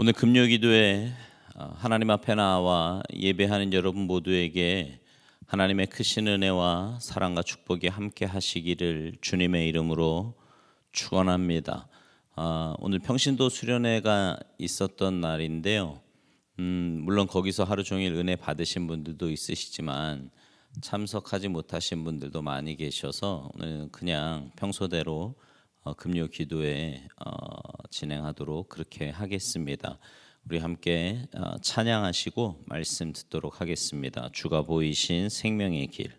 오늘 금요기도에 하나님 앞에 나와 예배하는 여러분 모두에게 하나님의 크신 은혜와 사랑과 축복이 함께 하시기를 주님의 이름으로 축원합니다. 오늘 평신도 수련회가 있었던 날인데요. 물론 거기서 하루 종일 은혜 받으신 분들도 있으시지만 참석하지 못하신 분들도 많이 계셔서 오늘은 그냥 평소대로 금요 기도회 진행하도록 그렇게 하겠습니다. 우리 함께 찬양하시고 말씀 듣도록 하겠습니다. 주가 보이신 생명의 길.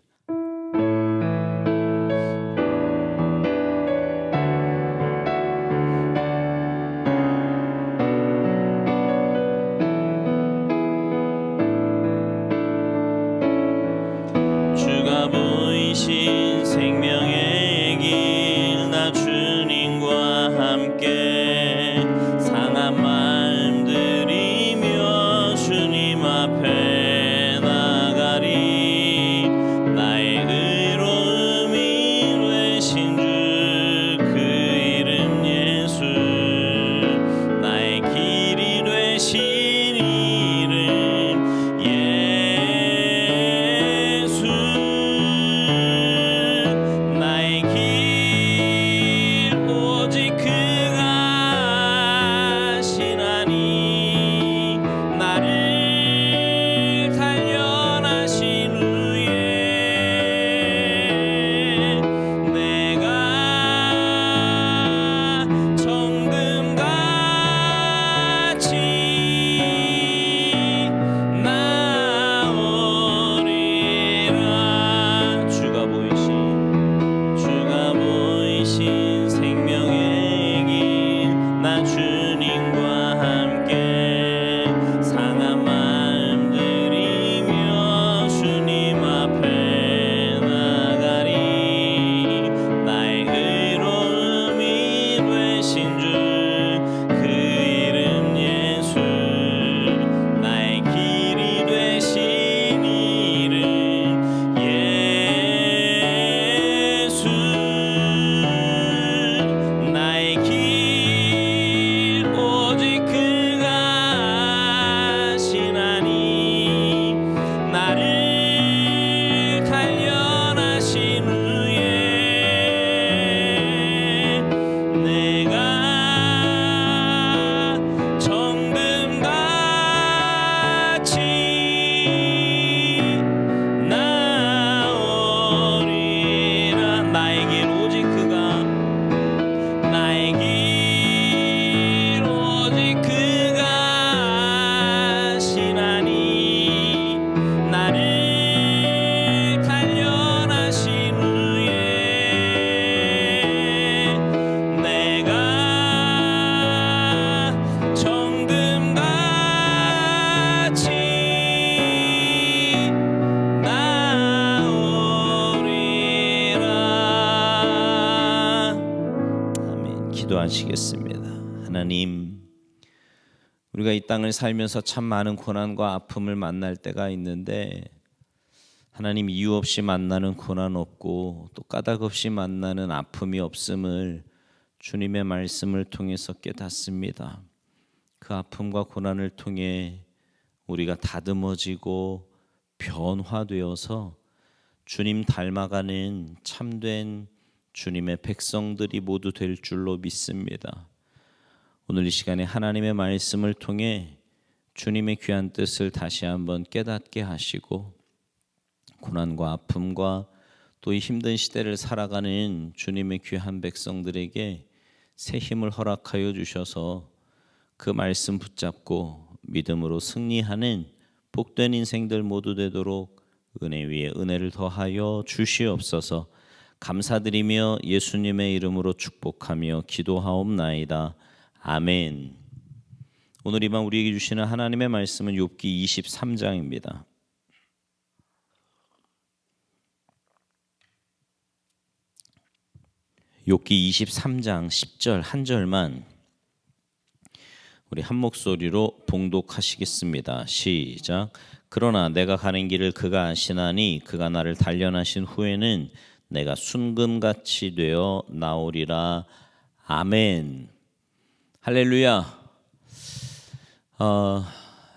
주가 보이신 생명의 길, 나 주님과 함께 상한 마음 들이며 주님 앞에 나가리. 나의 의로움이 되신 주 그 이름 예수, 나의 길이 되신 이름 예수. 나의 길 오직 그가 하시나니, 나를 단련하신 후에 내가 정금같이 나오리라. 주가 보이신 생명의 길, 나 주님과 함께 상한 마음 들이며 주님 앞에 나가리. 나의 의로움이 되신 주 그 이름 예수, 나의 길이 되신 이름 예수. 나의 길 오직 그가 하시나니, 나를 단련하신 후에 내가 정금같이 나오리라. 나의 길 오직 그가, 나의 길 오직 그가 하시나니, 나를 단련하신 후에 내가 정금같이 나오리라. 아멘. 기도하시겠습니다. 하나님, 우리가 이 땅을 살면서 참 많은 고난과 아픔을 만날 때가 있는데, 하나님, 이유 없이 만나는 고난 없고 또 까닭 없이 만나는 아픔이 없음을 주님의 말씀을 통해서 깨닫습니다. 그 아픔과 고난을 통해 우리가 다듬어지고 변화되어서 주님 닮아가는 참된 주님의 백성들이 모두 될 줄로 믿습니다. 오늘 이 시간에 하나님의 말씀을 통해 주님의 귀한 뜻을 다시 한번 깨닫게 하시고, 고난과 아픔과 또 이 힘든 시대를 살아가는 주님의 귀한 백성들에게 새 힘을 허락하여 주셔서 그 말씀 붙잡고 믿음으로 승리하는 복된 인생들 모두 되도록 은혜 위에 은혜를 더하여 주시옵소서. 감사드리며 예수님의 이름으로 축복하며 기도하옵나이다. 아멘. 오늘 이 밤 우리에게 주시는 하나님의 말씀은 욥기 23장입니다. 욥기 23장 10절 한 절만 우리 한 목소리로 봉독하시겠습니다. 시작. 그러나 내가 가는 길을 그가 아시나니, 그가 나를 단련하신 후에는 내가 순금같이 되어 나오리라. 아멘. 할렐루야.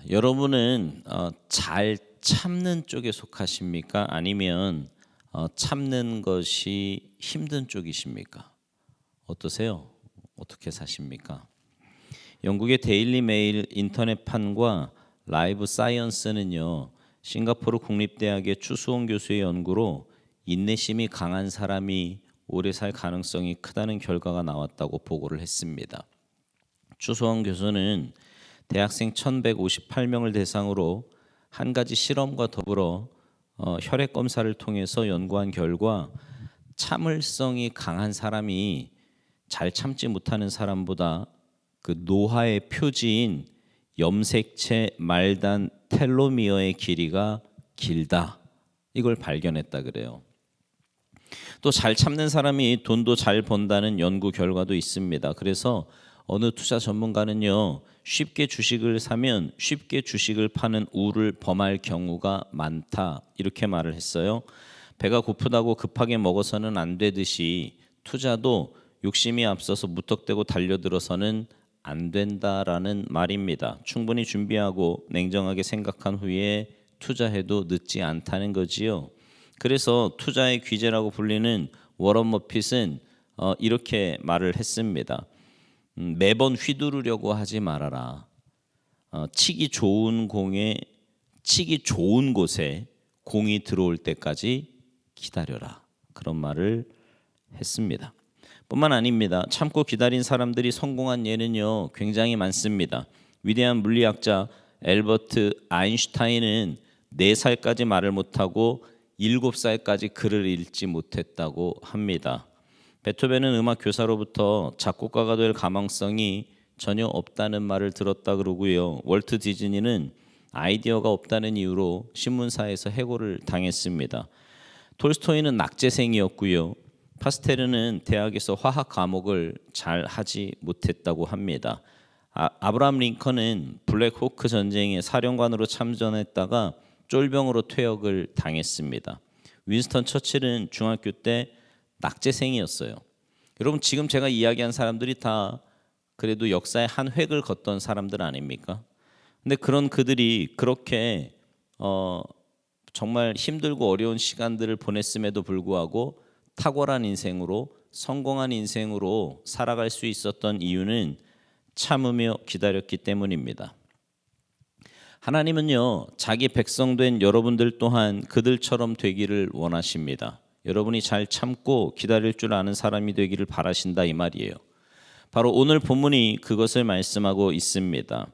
여러분은 잘 참는 쪽에 속하십니까? 아니면 참는 것이 힘든 쪽이십니까? 어떠세요? 어떻게 사십니까? 영국의 데일리 메일 인터넷판과 라이브 사이언스는요, 싱가포르 국립대학의 추수원 교수의 연구로 인내심이 강한 사람이 오래 살 가능성이 크다는 결과가 나왔다고 보고를 했습니다. 추수원 교수는 대학생 1,158명을 대상으로 한 가지 실험과 더불어 혈액 검사를 통해서 연구한 결과 참을성이 강한 사람이 잘 참지 못하는 사람보다 그 노화의 표지인 염색체 말단 텔로미어의 길이가 길다. 이걸 발견했다 그래요. 또 잘 참는 사람이 돈도 잘 번다는 연구 결과도 있습니다. 그래서 어느 투자 전문가는요, 쉽게 주식을 사면 쉽게 주식을 파는 우를 범할 경우가 많다, 이렇게 말을 했어요. 배가 고프다고 급하게 먹어서는 안 되듯이 투자도 욕심이 앞서서 무턱대고 달려들어서는 안 된다라는 말입니다. 충분히 준비하고 냉정하게 생각한 후에 투자해도 늦지 않다는 거지요. 그래서 투자의 귀재라고 불리는 워런 버핏은 이렇게 말을 했습니다. 매번 휘두르려고 하지 말아라. 치기 좋은 곳에 공이 들어올 때까지 기다려라. 그런 말을 했습니다. 뿐만 아닙니다. 참고 기다린 사람들이 성공한 예는요, 굉장히 많습니다. 위대한 물리학자 엘버트 아인슈타인은 4살까지 말을 못하고 7살까지 글을 읽지 못했다고 합니다. 베토벤은 음악 교사로부터 작곡가가 될 가망성이 전혀 없다는 말을 들었다 그러고요. 월트 디즈니는 아이디어가 없다는 이유로 신문사에서 해고를 당했습니다. 톨스토이는 낙제생이었고요. 파스테르는 대학에서 화학 과목을 잘 하지 못했다고 합니다. 아브라함 링컨은 블랙호크 전쟁에 사령관으로 참전했다가 쫄병으로 퇴역을 당했습니다. 윈스턴 처칠은 중학교 때 낙제생이었어요. 여러분, 지금 제가 이야기한 사람들이 다 그래도 역사의 한 획을 걷던 사람들 아닙니까? 근데 그런 그들이 그렇게 정말 힘들고 어려운 시간들을 보냈음에도 불구하고 탁월한 인생으로, 성공한 인생으로 살아갈 수 있었던 이유는 참으며 기다렸기 때문입니다. 하나님은요, 자기 백성된 여러분들 또한 그들처럼 되기를 원하십니다. 여러분이 잘 참고 기다릴 줄 아는 사람이 되기를 바라신다, 이 말이에요. 바로 오늘 본문이 그것을 말씀하고 있습니다.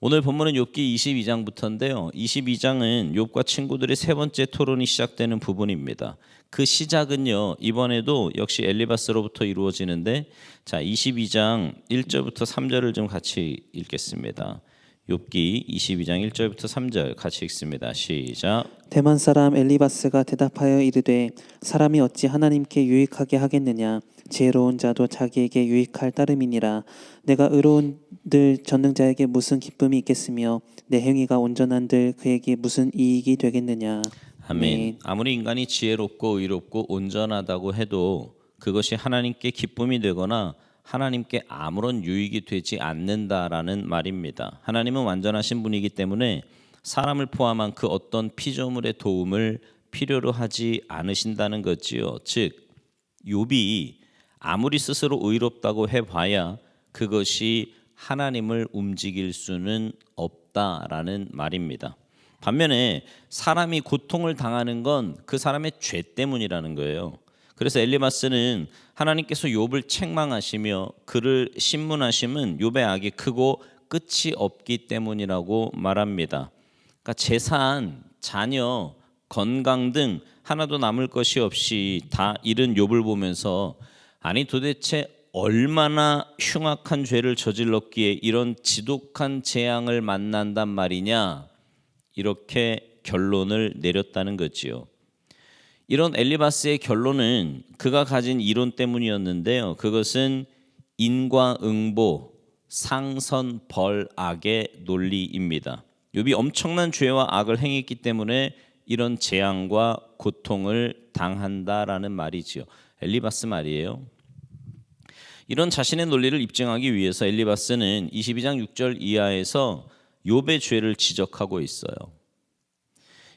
오늘 본문은 욥기 22장부터인데요. 22장은 욥과 친구들의 세 번째 토론이 시작되는 부분입니다. 그 시작은요, 이번에도 역시 엘리바스로부터 이루어지는데, 자, 22장 1절부터 3절을 좀 같이 읽겠습니다. 욥기 22장 1절부터 3절 같이 읽습니다. 시작. 대만 사람 엘리바스가 대답하여 이르되 사람이 어찌 하나님께 유익하게 하겠느냐. 지혜로운 자도 자기에게 유익할 따름이니라. 내가 의로운들 전능자에게 무슨 기쁨이 있겠으며 내 행위가 온전한들 그에게 무슨 이익이 되겠느냐. 아멘. 아무리 인간이 지혜롭고 의롭고 온전하다고 해도 그것이 하나님께 기쁨이 되거나 하나님께 아무런 유익이 되지 않는다라는 말입니다. 하나님은 완전하신 분이기 때문에 사람을 포함한 그 어떤 피조물의 도움을 필요로 하지 않으신다는 거지요. 즉, 욥이 아무리 스스로 의롭다고 해봐야 그것이 하나님을 움직일 수는 없다라는 말입니다. 반면에 사람이 고통을 당하는 건 그 사람의 죄 때문이라는 거예요. 그래서 엘리바스는 하나님께서 욥을 책망하시며 그를 신문하심은 욥의 악이 크고 끝이 없기 때문이라고 말합니다. 그러니까 재산, 자녀, 건강 등 하나도 남을 것이 없이 다 잃은 욥을 보면서 아니 도대체 얼마나 흉악한 죄를 저질렀기에 이런 지독한 재앙을 만난단 말이냐, 이렇게 결론을 내렸다는 거지요. 이런 엘리바스의 결론은 그가 가진 이론 때문이었는데요. 그것은 인과응보, 상선벌악의 논리입니다. 욥이 엄청난 죄와 악을 행했기 때문에 이런 재앙과 고통을 당한다라는 말이지요. 엘리바스 말이에요. 이런 자신의 논리를 입증하기 위해서 엘리바스는 22장 6절 이하에서 욥의 죄를 지적하고 있어요.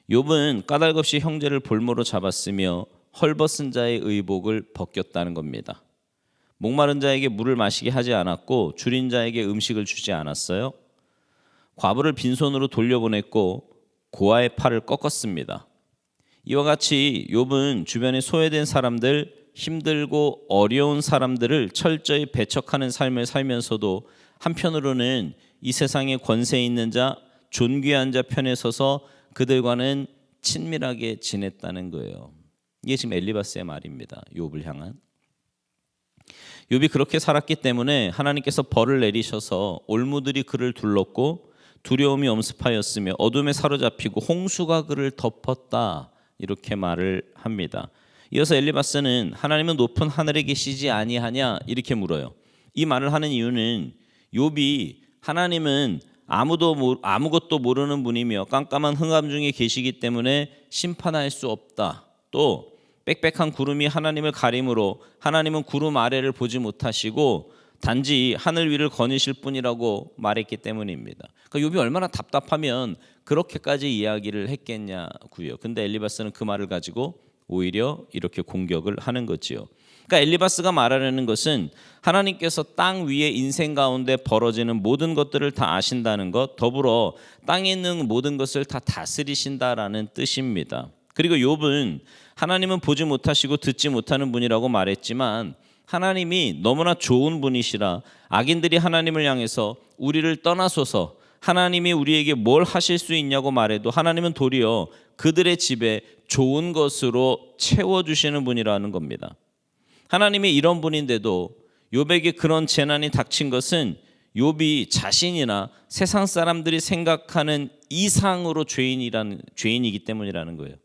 욥은 까닭없이 형제를 볼모로 잡았으며 헐벗은 자의 의복을 벗겼다는 겁니다. 목마른 자에게 물을 마시게 하지 않았고 줄인 자에게 음식을 주지 않았어요. 과부를 빈손으로 돌려보냈고 고아의 팔을 꺾었습니다. 이와 같이 욥은 주변에 소외된 사람들, 힘들고 어려운 사람들을 철저히 배척하는 삶을 살면서도 한편으로는 이 세상에 권세 있는 자, 존귀한 자 편에 서서 그들과는 친밀하게 지냈다는 거예요. 이게 지금 엘리바스의 말입니다. 욥을 향한. 욥이 그렇게 살았기 때문에 하나님께서 벌을 내리셔서 올무들이 그를 둘렀고 두려움이 엄습하였으며 어둠에 사로잡히고 홍수가 그를 덮었다. 이렇게 말을 합니다. 이어서 엘리바스는 하나님은 높은 하늘에 계시지 아니하냐 이렇게 물어요. 이 말을 하는 이유는 욥이 하나님은 아무것도 모르는 분이며 깜깜한 흑암 중에 계시기 때문에 심판할 수 없다. 또 빽빽한 구름이 하나님을 가림으로 하나님은 구름 아래를 보지 못하시고 단지 하늘 위를 거니실 뿐이라고 말했기 때문입니다. 그러니까 욥이 얼마나 답답하면 그렇게까지 이야기를 했겠냐고요. 근데 엘리바스는 그 말을 가지고 오히려 이렇게 공격을 하는 거지요. 그러니까 엘리바스가 말하려는 것은 하나님께서 땅 위에 인생 가운데 벌어지는 모든 것들을 다 아신다는 것, 더불어 땅에 있는 모든 것을 다 다스리신다라는 뜻입니다. 그리고 욥은 하나님은 보지 못하시고 듣지 못하는 분이라고 말했지만 하나님이 너무나 좋은 분이시라 악인들이 하나님을 향해서 우리를 떠나소서 하나님이 우리에게 뭘 하실 수 있냐고 말해도 하나님은 도리어 그들의 집에 좋은 것으로 채워주시는 분이라는 겁니다. 하나님이 이런 분인데도 욥에게 그런 재난이 닥친 것은 욥이 자신이나 세상 사람들이 생각하는 이상으로 죄인이기 때문이라는 거예요.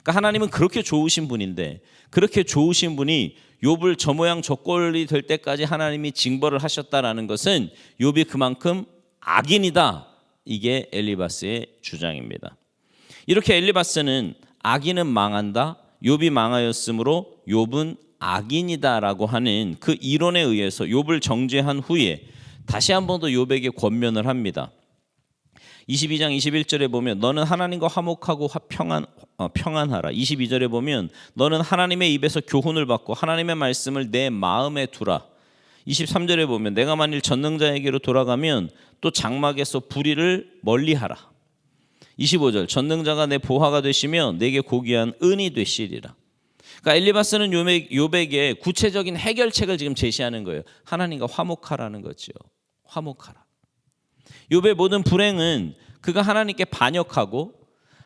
그러니까 하나님은 그렇게 좋으신 분인데 그렇게 좋으신 분이 욥을 저 모양 저 꼴이 될 때까지 하나님이 징벌을 하셨다라는 것은 욥이 그만큼 악인이다. 이게 엘리바스의 주장입니다. 이렇게 엘리바스는 악인은 망한다. 욥이 망하였으므로 욥은 악인이다라고 하는 그 이론에 의해서 욥을 정죄한 후에 다시 한 번 더 욥에게 권면을 합니다. 22장 21절에 보면 너는 하나님과 화목하고 평안하라. 22절에 보면 너는 하나님의 입에서 교훈을 받고 하나님의 말씀을 내 마음에 두라. 23절에 보면 내가 만일 전능자에게로 돌아가면 또 장막에서 불의를 멀리하라. 25절 전능자가 내 보화가 되시며 내게 고귀한 은이 되시리라. 그러니까 엘리바스는 욥에게 구체적인 해결책을 지금 제시하는 거예요. 하나님과 화목하라는 거죠. 화목하라. 욥의 모든 불행은 그가 하나님께 반역하고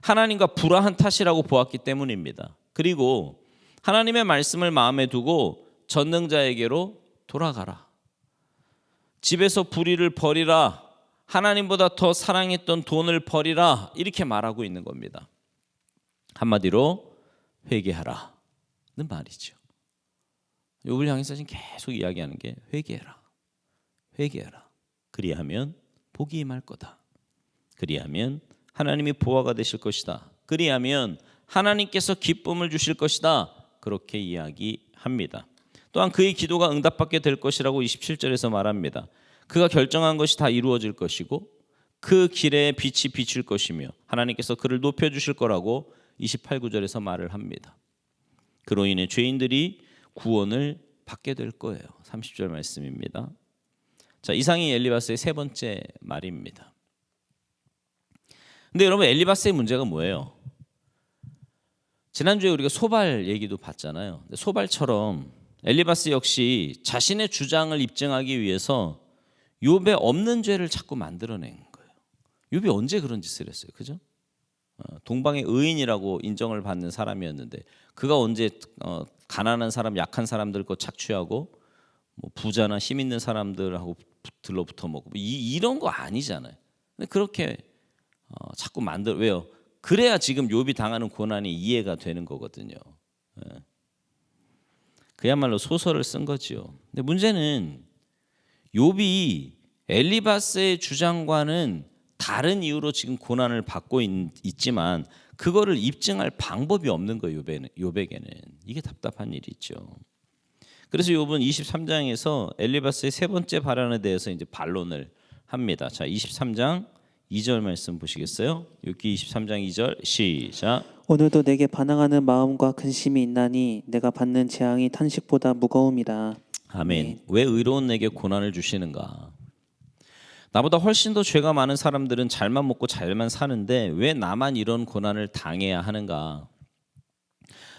하나님과 불화한 탓이라고 보았기 때문입니다. 그리고 하나님의 말씀을 마음에 두고 전능자에게로 돌아가라. 집에서 불의를 버리라. 하나님보다 더 사랑했던 돈을 버리라. 이렇게 말하고 있는 겁니다. 한마디로 회개하라는 말이죠. 욥을 향해서 지금 계속 이야기하는 게 회개해라. 회개해라. 그리하면 복이 임할 거다. 그리하면 하나님이 보화가 되실 것이다. 그리하면 하나님께서 기쁨을 주실 것이다. 그렇게 이야기합니다. 또한 그의 기도가 응답받게 될 것이라고 27절에서 말합니다. 그가 결정한 것이 다 이루어질 것이고 그 길에 빛이 비칠 것이며 하나님께서 그를 높여주실 거라고 28, 9절에서 말을 합니다. 그로 인해 죄인들이 구원을 받게 될 거예요. 30절 말씀입니다. 자, 이상이 엘리바스의 세 번째 말입니다. 근데 여러분 엘리바스의 문제가 뭐예요? 지난주에 우리가 소발 얘기도 봤잖아요. 소발처럼 엘리바스 역시 자신의 주장을 입증하기 위해서 욥의 없는 죄를 자꾸 만들어낸 거예요. 욥이 언제 그런 짓을 했어요? 그죠? 동방의 의인이라고 인정을 받는 사람이었는데 그가 언제 가난한 사람, 약한 사람들 거 착취하고 뭐 부자나 힘 있는 사람들하고 들러붙어 먹고 이런 거 아니잖아요. 근데 그렇게 자꾸 왜요? 그래야 지금 욥이 당하는 고난이 이해가 되는 거거든요. 그야말로 소설을 쓴 거지요. 근데 문제는 욥이 엘리바스의 주장과는 다른 이유로 지금 고난을 받고 있지만 그거를 입증할 방법이 없는 거예요. 욥에게는. 이게 답답한 일이죠. 그래서 욥은 23장에서 엘리바스의 세 번째 발언에 대해서 이제 반론을 합니다. 자, 23장 2절 말씀 보시겠어요? 욥기 23장 2절 시작. 오늘도 내게 반항하는 마음과 근심이 있나니 내가 받는 재앙이 탄식보다 무거움이라. 아멘. 왜 의로운 내게 고난을 주시는가? 나보다 훨씬 더 죄가 많은 사람들은 잘만 먹고 잘만 사는데 왜 나만 이런 고난을 당해야 하는가?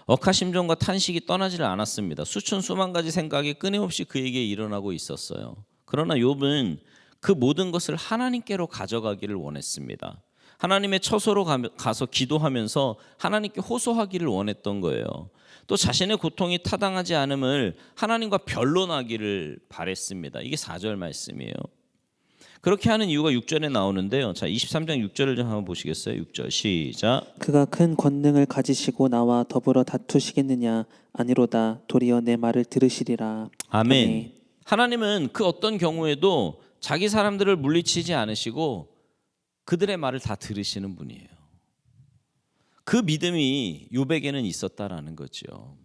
억하심정과 탄식이 떠나지를 않았습니다. 수천 수만 가지 생각이 끊임없이 그에게 일어나고 있었어요. 그러나 욥은 그 모든 것을 하나님께로 가져가기를 원했습니다. 하나님의 처소로 가서 기도하면서 하나님께 호소하기를 원했던 거예요. 또 자신의 고통이 타당하지 않음을 하나님과 변론하기를 바랬습니다. 이게 4절 말씀이에요. 그렇게 하는 이유가 6절에 나오는데요. 자, 23장 6절을 좀 한번 보시겠어요? 6절 시작. 그가 큰 권능을 가지시고 나와 더불어 다투시겠느냐? 아니로다. 도리어 내 말을 들으시리라. 아멘. 하나님은 그 어떤 경우에도 자기 사람들을 물리치지 않으시고 그들의 말을 다 들으시는 분이에요. 그 믿음이 욥에게는 있었다라는 거죠.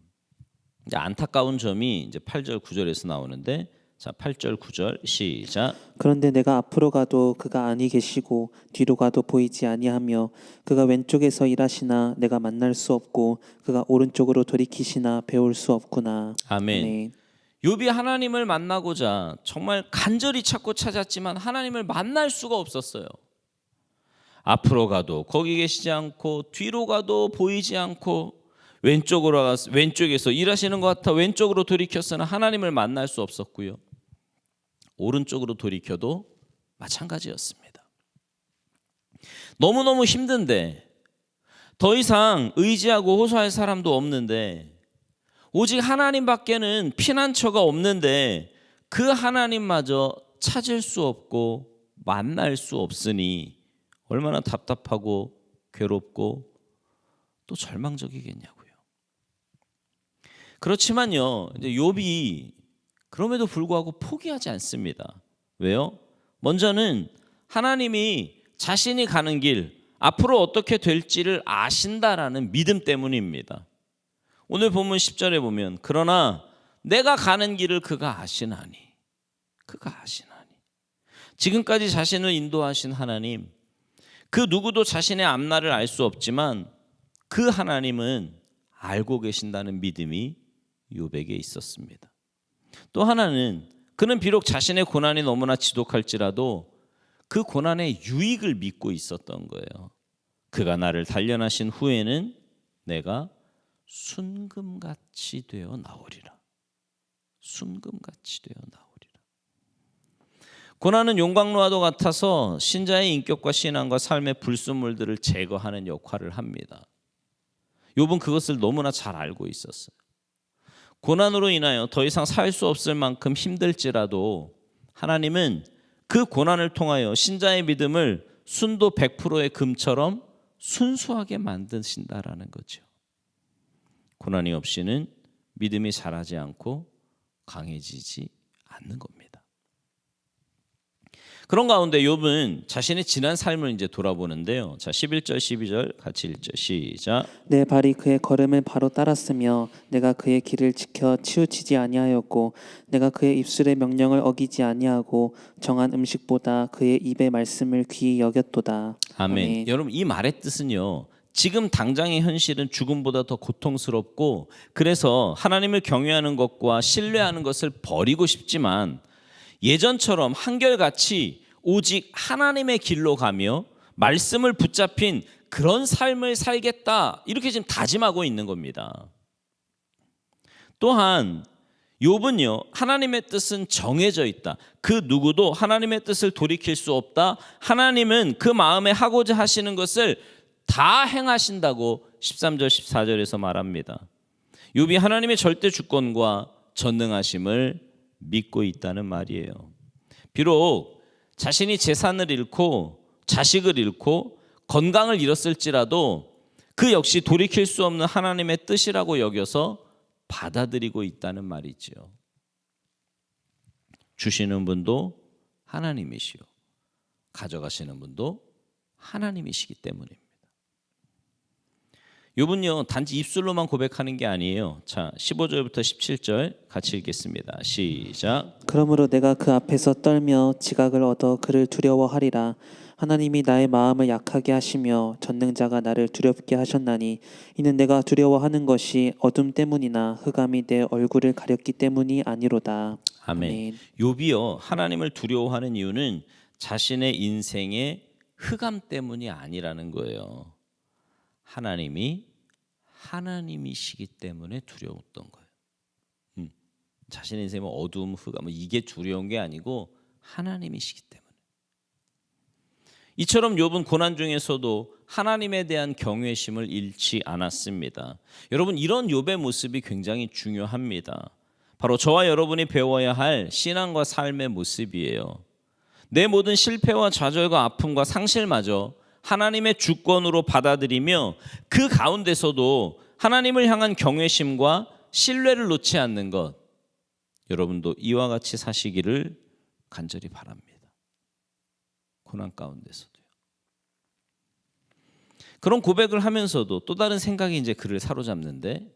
안타까운 점이 이제 8절 9절에서 나오는데, 자, 8절 9절 시작. 그런데 내가 앞으로 가도 그가 아니 계시고 뒤로 가도 보이지 아니하며 그가 왼쪽에서 일하시나 내가 만날 수 없고 그가 오른쪽으로 돌이키시나 배울 수 없구나. 아멘. 욥이 하나님을 만나고자 정말 간절히 찾고 찾았지만 하나님을 만날 수가 없었어요. 앞으로 가도 거기 계시지 않고 뒤로 가도 보이지 않고 왼쪽에서 일하시는 것 같아 왼쪽으로 돌이켰으나 하나님을 만날 수 없었고요. 오른쪽으로 돌이켜도 마찬가지였습니다. 너무너무 힘든데 더 이상 의지하고 호소할 사람도 없는데 오직 하나님밖에는 피난처가 없는데 그 하나님마저 찾을 수 없고 만날 수 없으니 얼마나 답답하고 괴롭고 또 절망적이겠냐고요. 그렇지만요, 이제 욥이 그럼에도 불구하고 포기하지 않습니다. 왜요? 먼저는 하나님이 자신이 가는 길 앞으로 어떻게 될지를 아신다라는 믿음 때문입니다. 오늘 본문 10절에 보면 그러나 내가 가는 길을 그가 아시나니. 지금까지 자신을 인도하신 하나님, 그 누구도 자신의 앞날을 알 수 없지만 그 하나님은 알고 계신다는 믿음이 욥에게 있었습니다. 또 하나는 그는 비록 자신의 고난이 너무나 지독할지라도 그 고난의 유익을 믿고 있었던 거예요. 그가 나를 단련하신 후에는 내가 순금같이 되어 나오리라. 고난은 용광로와도 같아서 신자의 인격과 신앙과 삶의 불순물들을 제거하는 역할을 합니다. 욥은 그것을 너무나 잘 알고 있었어요. 고난으로 인하여 더 이상 살 수 없을 만큼 힘들지라도 하나님은 그 고난을 통하여 신자의 믿음을 순도 100%의 금처럼 순수하게 만드신다라는 거죠. 고난이 없이는 믿음이 자라지 않고 강해지지 않는 겁니다. 그런 가운데 욥은 자신의 지난 삶을 이제 돌아보는데요. 자, 11절 12절 같이 읽죠. 시작. 내 발이 그의 걸음을 바로 따랐으며 내가 그의 길을 지켜 치우치지 아니하였고 내가 그의 입술의 명령을 어기지 아니하고 정한 음식보다 그의 입의 말씀을 귀히 여겼도다. 아멘. 여러분, 이 말의 뜻은요, 지금 당장의 현실은 죽음보다 더 고통스럽고 그래서 하나님을 경외하는 것과 신뢰하는 것을 버리고 싶지만 예전처럼 한결같이 오직 하나님의 길로 가며 말씀을 붙잡힌 그런 삶을 살겠다, 이렇게 지금 다짐하고 있는 겁니다. 또한 욥은요, 하나님의 뜻은 정해져 있다. 그 누구도 하나님의 뜻을 돌이킬 수 없다. 하나님은 그 마음에 하고자 하시는 것을 다 행하신다고 13절 14절에서 말합니다. 욥이 하나님의 절대 주권과 전능하심을 믿고 있다는 말이에요. 비록 자신이 재산을 잃고 자식을 잃고 건강을 잃었을지라도 그 역시 돌이킬 수 없는 하나님의 뜻이라고 여겨서 받아들이고 있다는 말이죠. 주시는 분도 하나님이시요 가져가시는 분도 하나님이시기 때문입니다. 욥은요 단지 입술로만 고백하는 게 아니에요. 자, 15절부터 17절 같이 읽겠습니다. 시작. 그러므로 내가 그 앞에서 떨며 지각을 얻어 그를 두려워하리라. 하나님이 나의 마음을 약하게 하시며 전능자가 나를 두렵게 하셨나니 이는 내가 두려워하는 것이 어둠 때문이나 흑암이 내 얼굴을 가렸기 때문이 아니로다. 아멘. 욥이요 하나님을 두려워하는 이유는 자신의 인생의 흑암 때문이 아니라는 거예요. 하나님이시기 때문에 두려웠던 거예요. 자신의 인생의 어두움, 흑암 이게 두려운 게 아니고 하나님이시기 때문에. 이처럼 욥은 고난 중에서도 하나님에 대한 경외심을 잃지 않았습니다. 여러분 이런 욥의 모습이 굉장히 중요합니다. 바로 저와 여러분이 배워야 할 신앙과 삶의 모습이에요. 내 모든 실패와 좌절과 아픔과 상실마저 하나님의 주권으로 받아들이며 그 가운데서도 하나님을 향한 경외심과 신뢰를 놓지 않는 것, 여러분도 이와 같이 사시기를 간절히 바랍니다. 고난 가운데서도요. 그런 고백을 하면서도 또 다른 생각이 이제 그를 사로잡는데,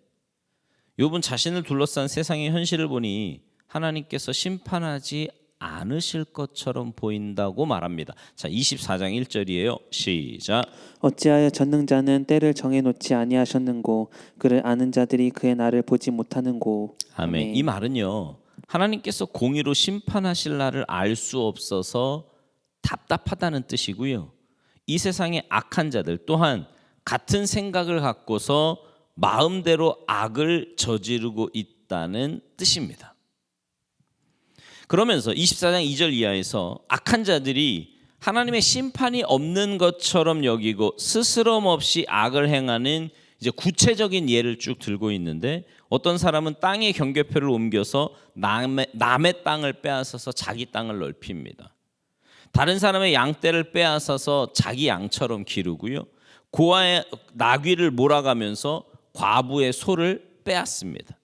욥은 자신을 둘러싼 세상의 현실을 보니 하나님께서 심판하지 않으실 것처럼 보인다고 말합니다. 자, 24장 1절이에요. 시작. 어찌하여 전능자는 때를 정해놓지 아니하셨는고 그를 아는 자들이 그의 날을 보지 못하는고. 아멘. 이 말은요 하나님께서 공의로 심판하실 날을 알 수 없어서 답답하다는 뜻이고요. 이 세상의 악한 자들 또한 같은 생각을 갖고서 마음대로 악을 저지르고 있다는 뜻입니다. 그러면서 24장 2절 이하에서 악한 자들이 하나님의 심판이 없는 것처럼 여기고 스스럼 없이 악을 행하는 이제 구체적인 예를 쭉 들고 있는데, 어떤 사람은 땅의 경계표를 옮겨서 남의 땅을 빼앗아서 자기 땅을 넓힙니다. 다른 사람의 양떼를 빼앗아서 자기 양처럼 기르고요. 고아의 나귀를 몰아가면서 과부의 소를 빼앗습니다.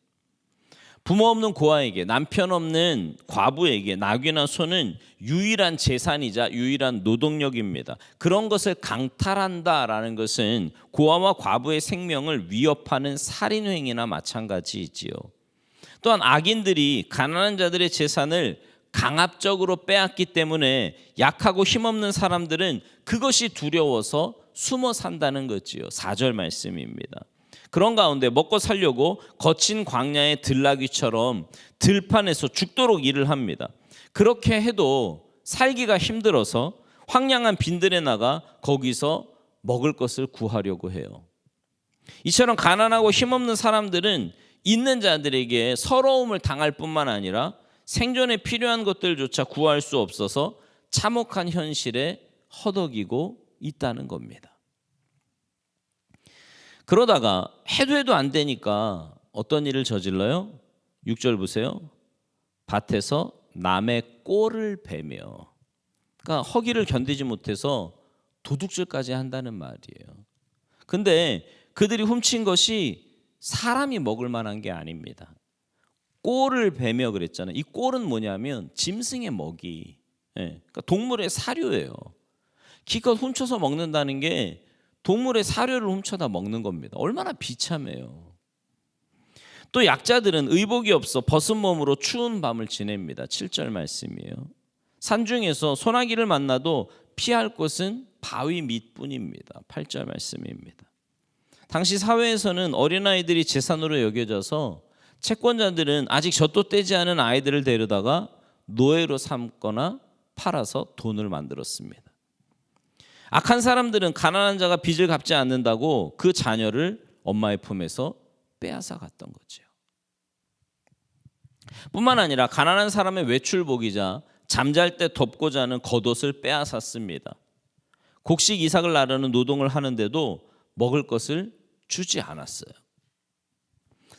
부모 없는 고아에게, 남편 없는 과부에게 나귀나 소는 유일한 재산이자 유일한 노동력입니다. 그런 것을 강탈한다라는 것은 고아와 과부의 생명을 위협하는 살인행위나 마찬가지이지요. 또한 악인들이 가난한 자들의 재산을 강압적으로 빼앗기 때문에 약하고 힘없는 사람들은 그것이 두려워서 숨어 산다는 거지요. 4절 말씀입니다. 그런 가운데 먹고 살려고 거친 광야의 들나귀처럼 들판에서 죽도록 일을 합니다. 그렇게 해도 살기가 힘들어서 황량한 빈들에 나가 거기서 먹을 것을 구하려고 해요. 이처럼 가난하고 힘없는 사람들은 있는 자들에게 서러움을 당할 뿐만 아니라 생존에 필요한 것들조차 구할 수 없어서 참혹한 현실에 허덕이고 있다는 겁니다. 그러다가 해도 안 되니까 어떤 일을 저질러요? 6절 보세요. 밭에서 남의 꼴을 베며, 그러니까 허기를 견디지 못해서 도둑질까지 한다는 말이에요. 근데 그들이 훔친 것이 사람이 먹을 만한 게 아닙니다. 꼴을 베며 그랬잖아요. 이 꼴은 뭐냐면 짐승의 먹이, 그러니까 동물의 사료예요. 기껏 훔쳐서 먹는다는 게 동물의 사료를 훔쳐다 먹는 겁니다. 얼마나 비참해요. 또 약자들은 의복이 없어 벗은 몸으로 추운 밤을 지냅니다. 7절 말씀이에요. 산중에서 소나기를 만나도 피할 곳은 바위 밑뿐입니다. 8절 말씀입니다. 당시 사회에서는 어린아이들이 재산으로 여겨져서 채권자들은 아직 젖도 떼지 않은 아이들을 데려다가 노예로 삼거나 팔아서 돈을 만들었습니다. 악한 사람들은 가난한 자가 빚을 갚지 않는다고 그 자녀를 엄마의 품에서 빼앗아 갔던 거죠. 뿐만 아니라 가난한 사람의 외출복이자 잠잘 때 덮고 자는 겉옷을 빼앗았습니다. 곡식 이삭을 나르는 노동을 하는데도 먹을 것을 주지 않았어요.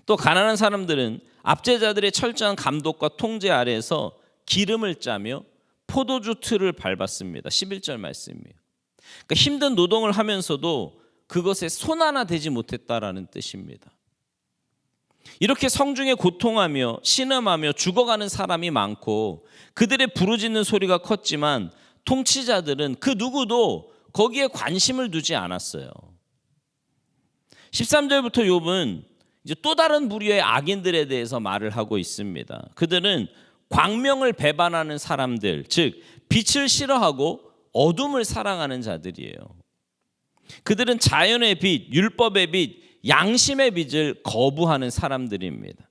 또 가난한 사람들은 압제자들의 철저한 감독과 통제 아래에서 기름을 짜며 포도주 틀을 밟았습니다. 11절 말씀이에요. 그러니까 힘든 노동을 하면서도 그것에 손 하나 대지 못했다라는 뜻입니다. 이렇게 성중에 고통하며 신음하며 죽어가는 사람이 많고 그들의 부르짖는 소리가 컸지만 통치자들은 그 누구도 거기에 관심을 두지 않았어요. 13절부터 욥은 이제 또 다른 부류의 악인들에 대해서 말을 하고 있습니다. 그들은 광명을 배반하는 사람들, 즉 빛을 싫어하고 어둠을 사랑하는 자들이에요. 그들은 자연의 빛, 율법의 빛, 양심의 빛을 거부하는 사람들입니다.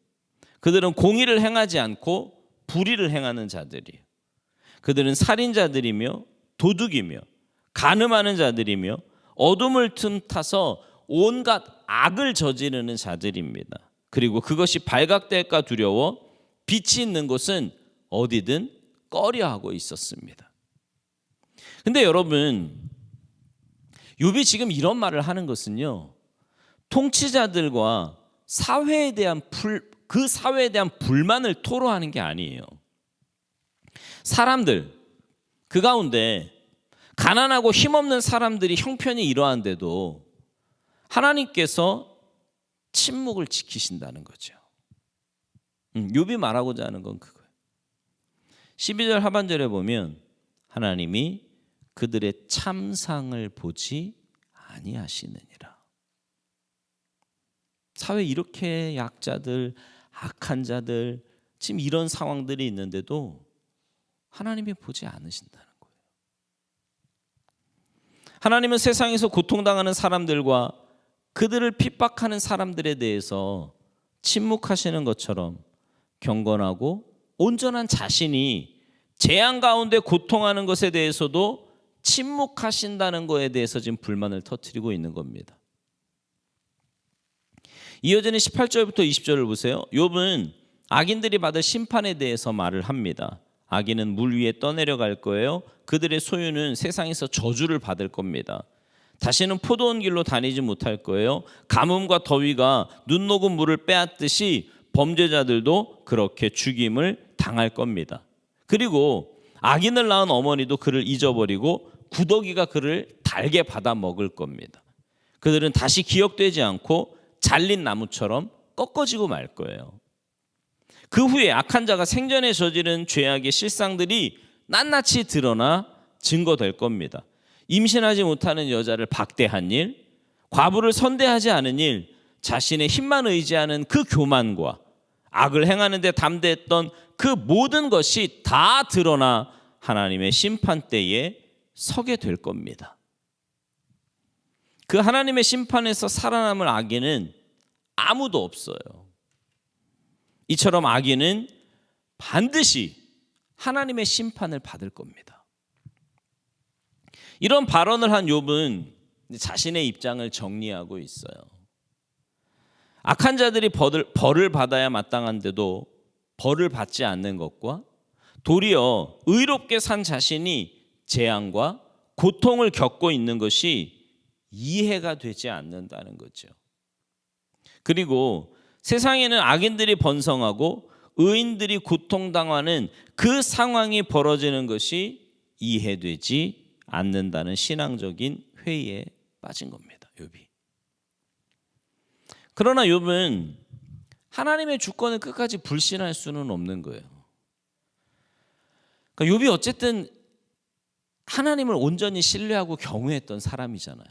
그들은 공의를 행하지 않고 불의를 행하는 자들이에요. 그들은 살인자들이며 도둑이며 간음하는 자들이며 어둠을 틈타서 온갖 악을 저지르는 자들입니다. 그리고 그것이 발각될까 두려워 빛이 있는 곳은 어디든 꺼려하고 있었습니다. 근데 여러분, 욥이 지금 이런 말을 하는 것은요, 통치자들과 사회에 대한 그 사회에 대한 불만을 토로하는 게 아니에요. 사람들, 그 가운데 가난하고 힘없는 사람들이 형편이 이러한데도 하나님께서 침묵을 지키신다는 거죠. 욥이 말하고자 하는 건 그거예요. 12절 하반절에 보면 하나님이 그들의 참상을 보지 아니하시느니라. 사회에 이렇게 약자들, 악한 자들, 지금 이런 상황들이 있는데도 하나님이 보지 않으신다는 거예요. 하나님은 세상에서 고통당하는 사람들과 그들을 핍박하는 사람들에 대해서 침묵하시는 것처럼 경건하고 온전한 자신이 재앙 가운데 고통하는 것에 대해서도 침묵하신다는 것에 대해서 지금 불만을 터뜨리고 있는 겁니다. 이어지는 18절부터 20절을 보세요. 욥은 악인들이 받을 심판에 대해서 말을 합니다. 악인은 물 위에 떠내려갈 거예요. 그들의 소유는 세상에서 저주를 받을 겁니다. 다시는 포도원 길로 다니지 못할 거예요. 가뭄과 더위가 눈 녹은 물을 빼앗듯이 범죄자들도 그렇게 죽임을 당할 겁니다. 그리고 악인을 낳은 어머니도 그를 잊어버리고 구더기가 그를 달게 받아 먹을 겁니다. 그들은 다시 기억되지 않고 잘린 나무처럼 꺾어지고 말 거예요. 그 후에 악한 자가 생전에 저지른 죄악의 실상들이 낱낱이 드러나 증거될 겁니다. 임신하지 못하는 여자를 박대한 일, 과부를 선대하지 않은 일, 자신의 힘만 의지하는 그 교만과 악을 행하는 데 담대했던 그 모든 것이 다 드러나 하나님의 심판대에 서게 될 겁니다. 그 하나님의 심판에서 살아남을 악인은 아무도 없어요. 이처럼 악인은 반드시 하나님의 심판을 받을 겁니다. 이런 발언을 한 욥은 자신의 입장을 정리하고 있어요. 악한 자들이 벌을 받아야 마땅한데도 벌을 받지 않는 것과 도리어 의롭게 산 자신이 재앙과 고통을 겪고 있는 것이 이해가 되지 않는다는 거죠. 그리고 세상에는 악인들이 번성하고 의인들이 고통당하는 그 상황이 벌어지는 것이 이해되지 않는다는 신앙적인 회의에 빠진 겁니다. 욥이. 그러나 욥은 하나님의 주권을 끝까지 불신할 수는 없는 거예요. 그러니까 욥이 어쨌든 하나님을 온전히 신뢰하고 경외했던 사람이잖아요.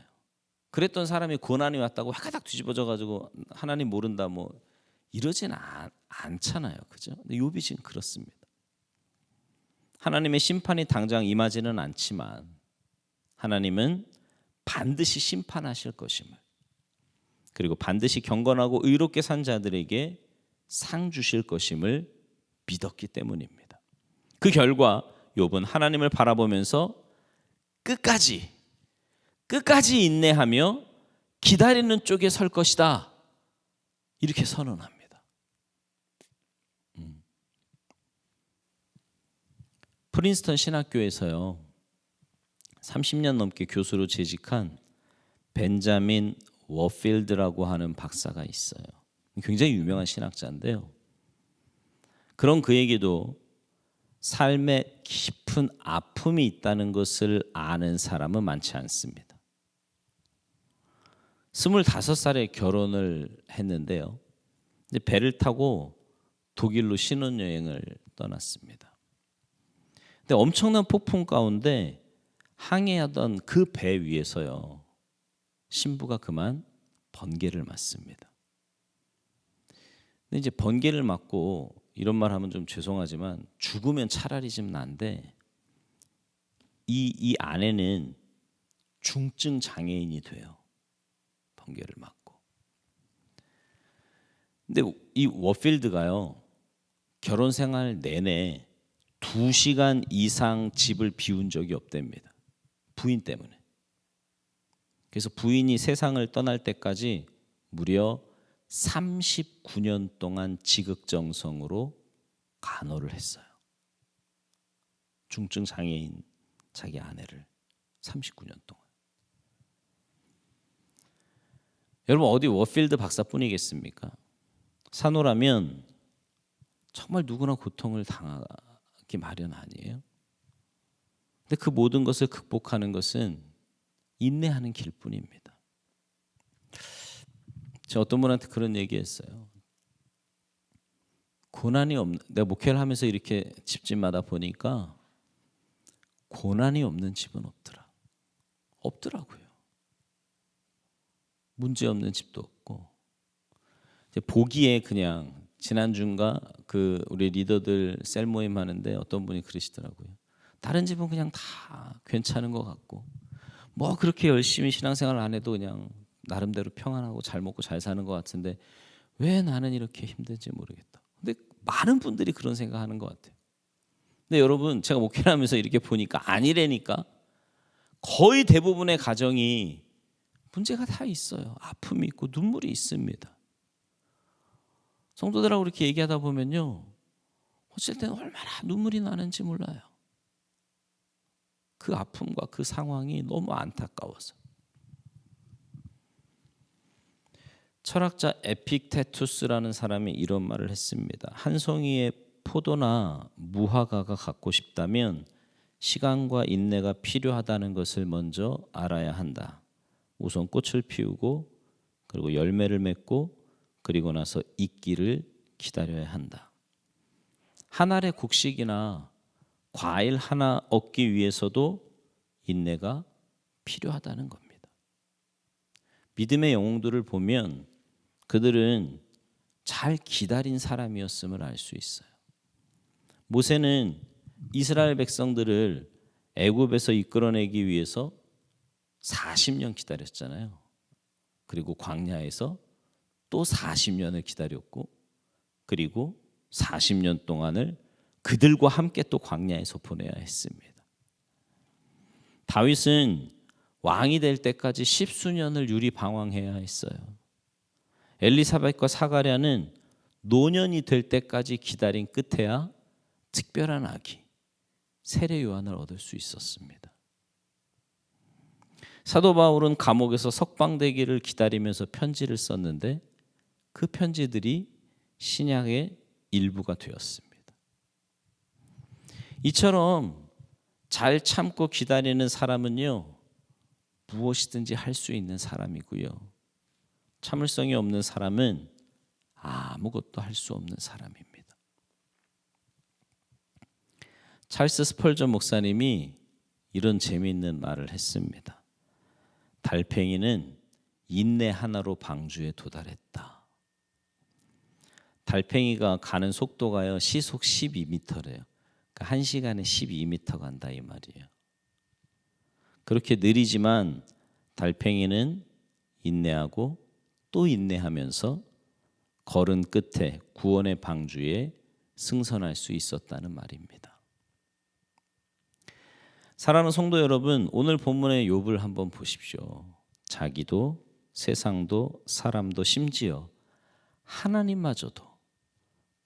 그랬던 사람이 고난이 왔다고 화가닥 뒤집어져 가지고 하나님 모른다 뭐 이러진 않잖아요. 그죠? 근데 욥이 지금 그렇습니다. 하나님의 심판이 당장 임하지는 않지만 하나님은 반드시 심판하실 것임을, 그리고 반드시 경건하고 의롭게 산 자들에게 상 주실 것임을 믿었기 때문입니다. 그 결과 욥은 하나님을 바라보면서 끝까지 인내하며 기다리는 쪽에 설 것이다, 이렇게 선언합니다. 프린스턴 신학교에서요 30년 넘게 교수로 재직한 벤자민 워필드라고 하는 박사가 있어요. 굉장히 유명한 신학자인데요. 그런 그에게도 삶에 깊은 아픔이 있다는 것을 아는 사람은 많지 않습니다. 25살에 결혼을 했는데요. 배를 타고 독일로 신혼여행을 떠났습니다. 근데 엄청난 폭풍 가운데 항해하던 그 배 위에서요, 신부가 그만 번개를 맞습니다. 근데 이제 번개를 맞고 이런 말 하면 좀 죄송하지만 죽으면 차라리 좀 난데 이 아내는 중증 장애인이 돼요. 번개를 맞고. 근데 이 워필드가요. 결혼 생활 내내 2시간 이상 집을 비운 적이 없답니다. 부인 때문에. 그래서 부인이 세상을 떠날 때까지 무려 39년 동안 지극정성으로 간호를 했어요. 중증 장애인 자기 아내를 39년 동안. 여러분 어디 워필드 박사뿐이겠습니까? 산호라면 정말 누구나 고통을 당하기 마련 아니에요? 근데 그 모든 것을 극복하는 것은 인내하는 길뿐입니다. 제가 어떤 분한테 그런 얘기했어요. 고난이 없는, 내가 목회를 하면서 이렇게 집집마다 보니까 고난이 없는 집은 없더라고요. 문제 없는 집도 없고. 이제 보기에 그냥 지난주인가 그 우리 리더들 셀 모임 하는데 어떤 분이 그러시더라고요. 다른 집은 그냥 다 괜찮은 것 같고 뭐 그렇게 열심히 신앙생활 안 해도 그냥 나름대로 평안하고 잘 먹고 잘 사는 것 같은데 왜 나는 이렇게 힘든지 모르겠다. 근데 많은 분들이 그런 생각하는 것 같아요. 근데 여러분 제가 목회를 하면서 이렇게 보니까 아니라니까. 거의 대부분의 가정이 문제가 다 있어요. 아픔이 있고 눈물이 있습니다. 성도들하고 이렇게 얘기하다 보면요, 어쩔 때는 얼마나 눈물이 나는지 몰라요. 그 아픔과 그 상황이 너무 안타까워서. 철학자 에픽테투스라는 사람이 이런 말을 했습니다. 한 송이의 포도나 무화과가 갖고 싶다면 시간과 인내가 필요하다는 것을 먼저 알아야 한다. 우선 꽃을 피우고 그리고 열매를 맺고 그리고 나서 익기를 기다려야 한다. 한 알의 곡식이나 과일 하나 얻기 위해서도 인내가 필요하다는 겁니다. 믿음의 영웅들을 보면 그들은 잘 기다린 사람이었음을 알 수 있어요. 모세는 이스라엘 백성들을 애굽에서 이끌어내기 위해서 40년 기다렸잖아요. 그리고 광야에서 또 40년을 기다렸고 그리고 40년 동안을 그들과 함께 또 광야에서 보내야 했습니다. 다윗은 왕이 될 때까지 10수년을 유리방황해야 했어요. 엘리사벳과 사가랴는 노년이 될 때까지 기다린 끝에야 특별한 아기 세례 요한을 얻을 수 있었습니다. 사도 바울은 감옥에서 석방되기를 기다리면서 편지를 썼는데 그 편지들이 신약의 일부가 되었습니다. 이처럼 잘 참고 기다리는 사람은요, 무엇이든지 할 수 있는 사람이고요. 참을성이 없는 사람은 아무것도 할 수 없는 사람입니다. 찰스 스펄전 목사님이 이런 재미있는 말을 했습니다. 달팽이는 인내 하나로 방주에 도달했다. 달팽이가 가는 속도가요, 시속 12m래요. 그러니까 1시간에 12m 간다 이 말이에요. 그렇게 느리지만 달팽이는 인내하고 또 인내하면서 걸은 끝에 구원의 방주에 승선할 수 있었다는 말입니다. 사랑하는 성도 여러분, 오늘 본문의 욥을 한번 보십시오. 자기도 세상도 사람도 심지어 하나님마저도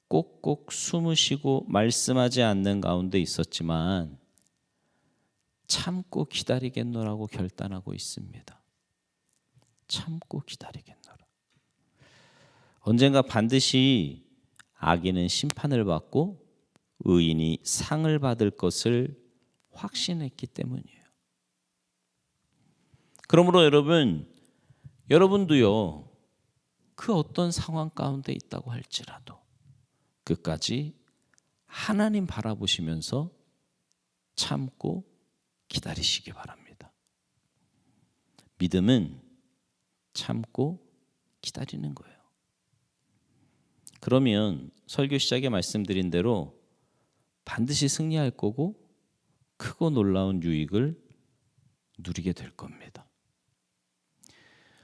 꼭꼭 숨으시고 말씀하지 않는 가운데 있었지만 참고 기다리겠노라고 결단하고 있습니다. 참고 기다리겠노라. 언젠가 반드시 악인은 심판을 받고 의인이 상을 받을 것을 확신했기 때문이에요. 그러므로 여러분도요, 그 어떤 상황 가운데 있다고 할지라도 끝까지 하나님 바라보시면서 참고 기다리시기 바랍니다. 믿음은 참고 기다리는 거예요. 그러면 설교 시작에 말씀드린 대로 반드시 승리할 거고 크고 놀라운 유익을 누리게 될 겁니다.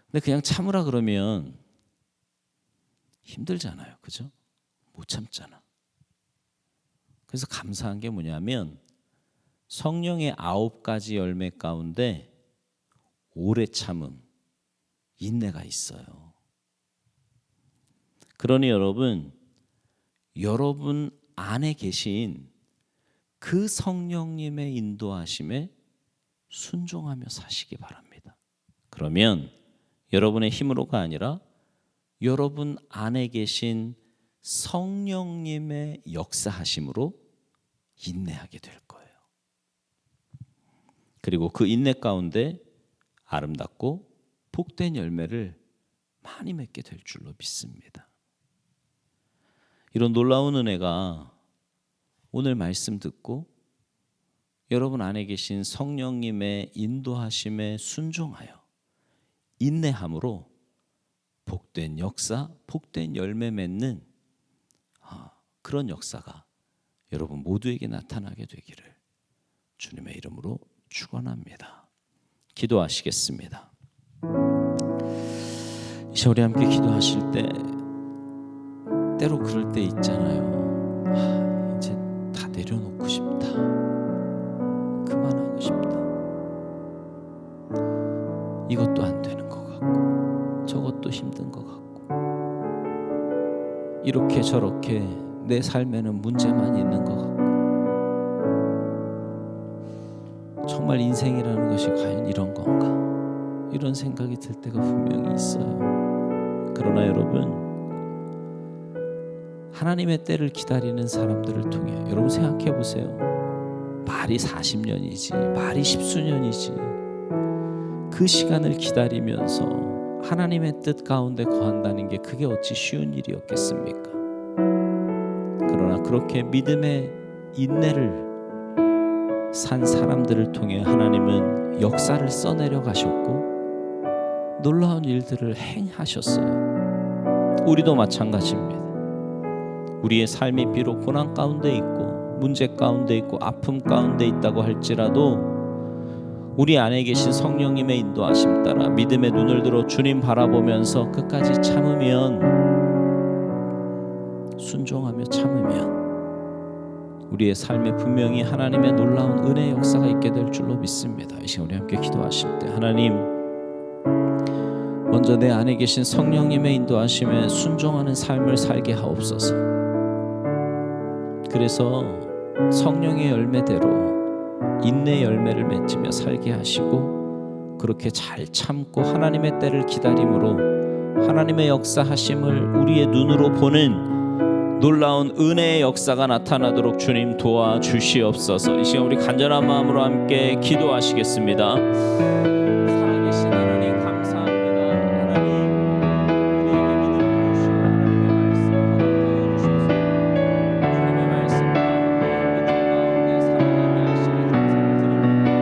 근데 그냥 참으라 그러면 힘들잖아요. 그죠? 못 참잖아. 그래서 감사한 게 뭐냐면 성령의 9가지 열매 가운데 오래 참음, 인내가 있어요. 그러니 여러분 안에 계신 그 성령님의 인도하심에 순종하며 사시기 바랍니다. 그러면 여러분의 힘으로가 아니라 여러분 안에 계신 성령님의 역사하심으로 인내하게 될 거예요. 그리고 그 인내 가운데 아름답고 복된 열매를 많이 맺게 될 줄로 믿습니다. 이런 놀라운 은혜가 오늘 말씀 듣고 여러분 안에 계신 성령님의 인도하심에 순종하여 인내함으로 복된 역사, 복된 열매 맺는 그런 역사가 여러분 모두에게 나타나게 되기를 주님의 이름으로 축원합니다. 기도하시겠습니다. 이제 우리 함께 기도하실 때 때로 그럴 때 있잖아요. 이제 다 내려놓고 싶다. 그만하고 싶다. 이것도 안 되는 것 같고 저것도 힘든 것 같고 이렇게 저렇게 내 삶에는 문제만 있는 것 같고 정말 인생이라는 것이 과연 이런 건가? 이런 생각이 들 때가 분명히 있어요. 그러나 여러분 하나님의 때를 기다리는 사람들을 통해 여러분 생각해 보세요. 말이 40년이지 말이 10수년이지 그 시간을 기다리면서 하나님의 뜻 가운데 거한다는 게 그게 어찌 쉬운 일이었겠습니까? 그러나 그렇게 믿음의 인내를 산 사람들을 통해 하나님은 역사를 써내려 가셨고 놀라운 일들을 행하셨어요. 우리도 마찬가지입니다. 우리의 삶이 비록 고난 가운데 있고 문제 가운데 있고 아픔 가운데 있다고 할지라도 우리 안에 계신 성령님의 인도하심 따라 믿음의 눈을 들어 주님 바라보면서 끝까지 참으면 순종하며 참으면 우리의 삶에 분명히 하나님의 놀라운 은혜의 역사가 있게 될 줄로 믿습니다. 이 시간 우리 함께 기도하실 때 하나님 먼저 내 안에 계신 성령님의 인도하심에 순종하는 삶을 살게 하옵소서. 그래서 성령의 열매대로 인내 열매를 맺으며 살게 하시고 그렇게 잘 참고 하나님의 때를 기다림으로 하나님의 역사하심을 우리의 눈으로 보는 놀라운 은혜의 역사가 나타나도록 주님 도와주시옵소서. 이 시간 우리 간절한 마음으로 함께 기도하시겠습니다. 살아계신 하나님 감사합니다. 하나님 우리에게 믿음을 주시고 하나님의 말씀 허락하여 주셔서 주님의 말씀 가운데 믿음 가운데 살아가게 하시니 감사드립니다.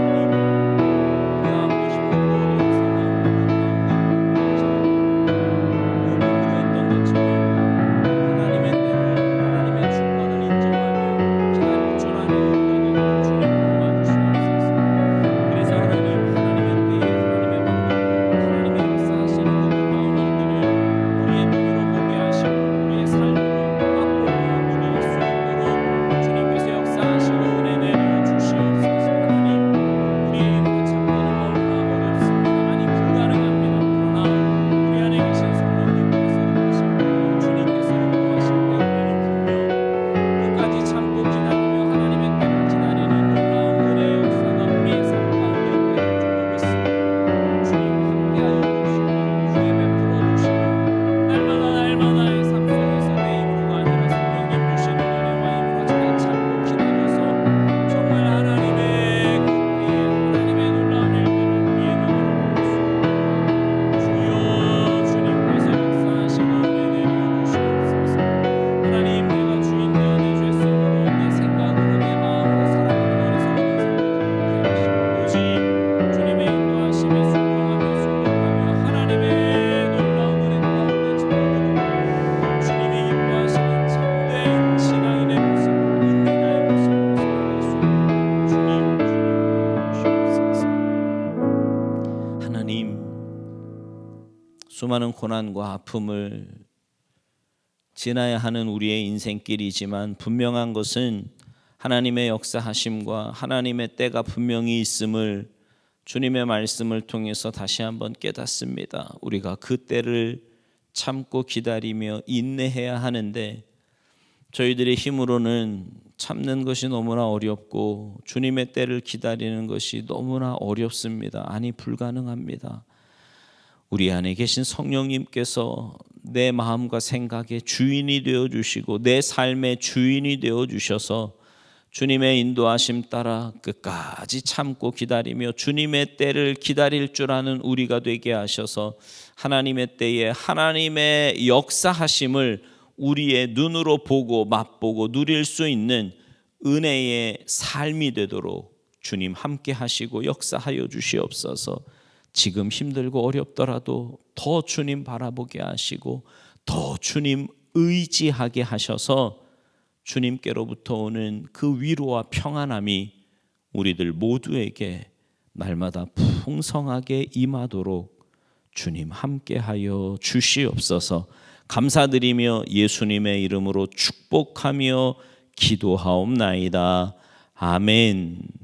하나님, 수많은 고난과 아픔을 지나야 하는 우리의 인생길이지만 분명한 것은 하나님의 역사하심과 하나님의 때가 분명히 있음을 주님의 말씀을 통해서 다시 한번 깨닫습니다. 우리가 그 때를 참고 기다리며 인내해야 하는데 저희들의 힘으로는 참는 것이 너무나 어렵고 주님의 때를 기다리는 것이 너무나 어렵습니다. 아니, 불가능합니다. 우리 안에 계신 성령님께서 내 마음과 생각의 주인이 되어주시고 내 삶의 주인이 되어주셔서 주님의 인도하심 따라 끝까지 참고 기다리며 주님의 때를 기다릴 줄 아는 우리가 되게 하셔서 하나님의 때에 하나님의 역사하심을 우리의 눈으로 보고 맛보고 누릴 수 있는 은혜의 삶이 되도록 주님 함께 하시고 역사하여 주시옵소서. 지금 힘들고 어렵더라도 더 주님 바라보게 하시고 더 주님 의지하게 하셔서 주님께로부터 오는 그 위로와 평안함이 우리들 모두에게 날마다 풍성하게 임하도록 주님 함께하여 주시옵소서. 감사드리며 예수님의 이름으로 축복하며 기도하옵나이다. 아멘.